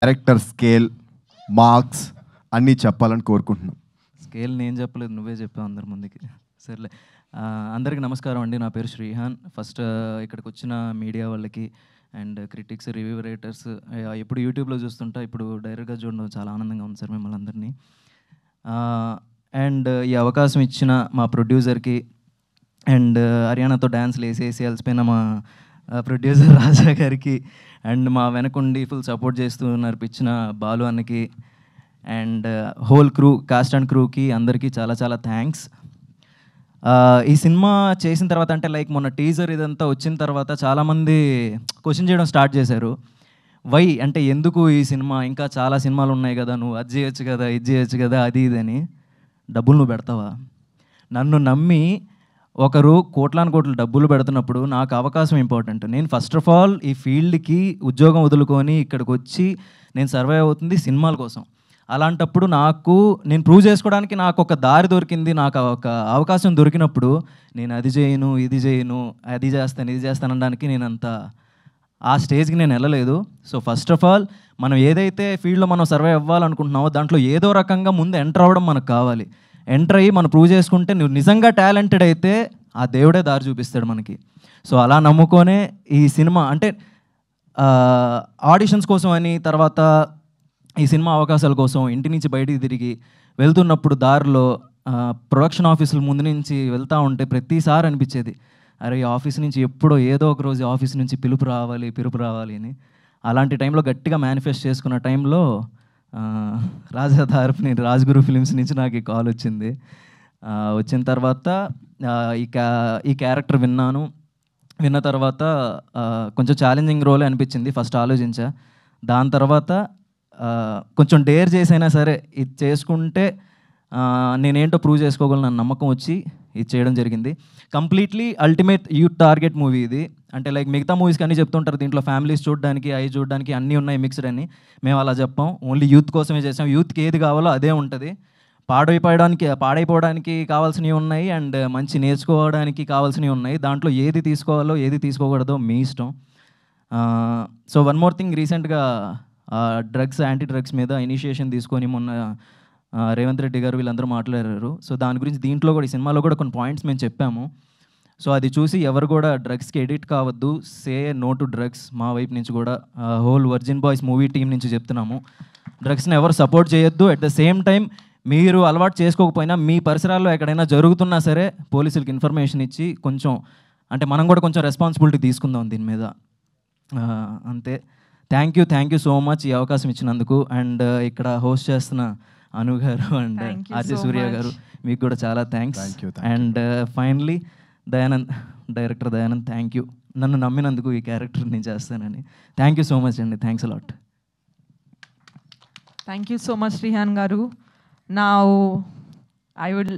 Character scale, marks అన్నీ చెప్పాలని కోరుకుంటున్నాం. స్కేల్ నేను చెప్పలేదు, నువ్వే చెప్పావు అందరి ముందుకి. సర్లే. అందరికీ నమస్కారం అండి. నా పేరు శ్రీహాన్. ఫస్ట్ ఇక్కడికి వచ్చిన మీడియా వాళ్ళకి అండ్ క్రిటిక్స్, రివ్యూ రైటర్స్, ఎప్పుడు యూట్యూబ్లో చూస్తుంటా, ఇప్పుడు డైరెక్ట్గా చూడడం చాలా ఆనందంగా ఉంది సార్ మిమ్మల్ని అందరినీ. అండ్ ఈ అవకాశం ఇచ్చిన మా ప్రొడ్యూసర్కి అండ్ హర్యానాతో డ్యాన్స్లు వేసేసి అలసిపోయిన మా ప్రొడ్యూసర్ రాజా గారికి అండ్ మా వెనకుండి ఫుల్ సపోర్ట్ చేస్తూ నడిపించిన బాలు అన్నకి and whole crew, cast and క్రూకి అందరికీ చాలా చాలా థ్యాంక్స్. ఈ సినిమా చేసిన తర్వాత అంటే లైక్ మొన్న టీజర్ ఇదంతా వచ్చిన తర్వాత చాలామంది క్వశ్చన్ చేయడం స్టార్ట్ చేశారు. వై అంటే ఎందుకు ఈ సినిమా, ఇంకా చాలా సినిమాలు ఉన్నాయి కదా, నువ్వు అది చేయొచ్చు కదా, ఇది చేయొచ్చు కదా, అది ఇదని. డబ్బులు నువ్వు పెడతావా? నన్ను నమ్మి ఒకరు కోట్లాను కోట్లు డబ్బులు పెడుతున్నప్పుడు నాకు అవకాశం ఇంపార్టెంట్. నేను ఫస్ట్ ఆఫ్ ఆల్ ఈ ఫీల్డ్కి ఉద్యోగం వదులుకొని ఇక్కడికి వచ్చి నేను సర్వైవ్ అవుతుంది సినిమాల కోసం. అలాంటప్పుడు నేను ప్రూవ్ చేసుకోవడానికి నాకు ఒక దారి దొరికింది, నాకు ఒక అవకాశం దొరికినప్పుడు నేను అది చేయను, ఇది చేయను, అది చేస్తాను, ఇది చేస్తాను అనడానికి నేను ఆ స్టేజ్కి నేను వెళ్ళలేదు. సో ఫస్ట్ ఆఫ్ ఆల్ మనం ఏదైతే ఫీల్డ్లో మనం సర్వైవ్ అవ్వాలనుకుంటున్నామో దాంట్లో ఏదో రకంగా ముందు ఎంటర్ అవ్వడం మనకు కావాలి. ఎంటర్ అయ్యి మనం ప్రూవ్ చేసుకుంటే నువ్వు నిజంగా టాలెంటెడ్ అయితే ఆ దేవుడే దారి చూపిస్తాడు మనకి. సో అలా నమ్ముకొనే ఈ సినిమా అంటే ఆడిషన్స్ కోసం అని, తర్వాత ఈ సినిమా అవకాశాల కోసం ఇంటి నుంచి బయటికి తిరిగి వెళ్తున్నప్పుడు దారిలో ప్రొడక్షన్ ఆఫీసుల ముందు నుంచి వెళ్తూ ఉంటే ప్రతిసారి అనిపించేది, అరే ఈ ఆఫీస్ నుంచి ఎప్పుడో ఏదో ఒక రోజు ఆఫీస్ నుంచి పిలుపు రావాలి అని. అలాంటి టైంలో గట్టిగా మేనిఫెస్ట్ చేసుకున్న టైంలో రాజా తరపుని రాజ్గురు ఫిలిమ్స్ నుంచి నాకు ఈ కాల్ వచ్చింది. వచ్చిన తర్వాత ఈ క్యారెక్టర్ విన్న తర్వాత కొంచెం ఛాలెంజింగ్ రోలే అనిపించింది. ఫస్ట్ ఆలోచించా, దాని తర్వాత కొంచెం డేర్ చేసైనా సరే ఇది చేసుకుంటే నేనేంటో ప్రూవ్ చేసుకోగలను అన్న నమ్మకం వచ్చి ఇది చేయడం జరిగింది. Completely ultimate youth target movie ఇది. అంటే లైక్ మిగతా మూవీస్కి అన్నీ చెప్తుంటారు దీంట్లో ఫ్యామిలీస్ చూడడానికి, అవి చూడడానికి అన్నీ ఉన్నాయి మిక్స్డ్ అని. మేము అలా చెప్పాం, ఓన్లీ యూత్ కోసమే చేసాం. యూత్కి ఏది కావాలో అదే ఉంటుంది. పాడైపోవడానికి కావాల్సినవి ఉన్నాయి అండ్ మంచి నేర్చుకోవడానికి కావాల్సినవి ఉన్నాయి. దాంట్లో ఏది తీసుకోవాలో ఏది తీసుకోకూడదో మీ ఇష్టం. సో వన్ మోర్ థింగ్, రీసెంట్గా యాంటీ డ్రగ్స్ మీద ఇనిషియేషన్ తీసుకొని మొన్న రేవంత్ రెడ్డి గారు వీళ్ళందరూ మాట్లాడారు. సో దాని గురించి దీంట్లో కూడా, ఈ సినిమాలో కూడా కొన్ని పాయింట్స్ మేము చెప్పాము. సో అది చూసి ఎవరు కూడా డ్రగ్స్కి ఎడిట్ కావద్దు, సే నో టు డ్రగ్స్. మా వైపు నుంచి కూడా whole virgin boys movie team నుంచి చెప్తున్నాము, డ్రగ్స్ని ఎవరు సపోర్ట్ చేయొద్దు. అట్ ద సేమ్ టైం మీరు అలవాటు చేసుకోకపోయినా మీ పరిసరాల్లో ఎక్కడైనా జరుగుతున్నా సరే పోలీసులకి ఇన్ఫర్మేషన్ ఇచ్చి కొంచెం అంటే మనం కూడా కొంచెం రెస్పాన్సిబిలిటీ తీసుకుందాం దీని మీద. అంతే. థ్యాంక్ యూ సో మచ్ ఈ అవకాశం ఇచ్చినందుకు. అండ్ ఇక్కడ హోస్ట్ చేస్తున్న అను గారు అండ్ ఆర్జే సూర్య గారు, మీకు కూడా చాలా thanks. And finally director Dayanand, thank you నన్ను నమ్మినందుకు, ఈ క్యారెక్టర్ నేను చేస్తానని. థ్యాంక్ యూ సో మచ్ అండి. Thanks a lot. Thank you so much, Rihan Garu. Now, I would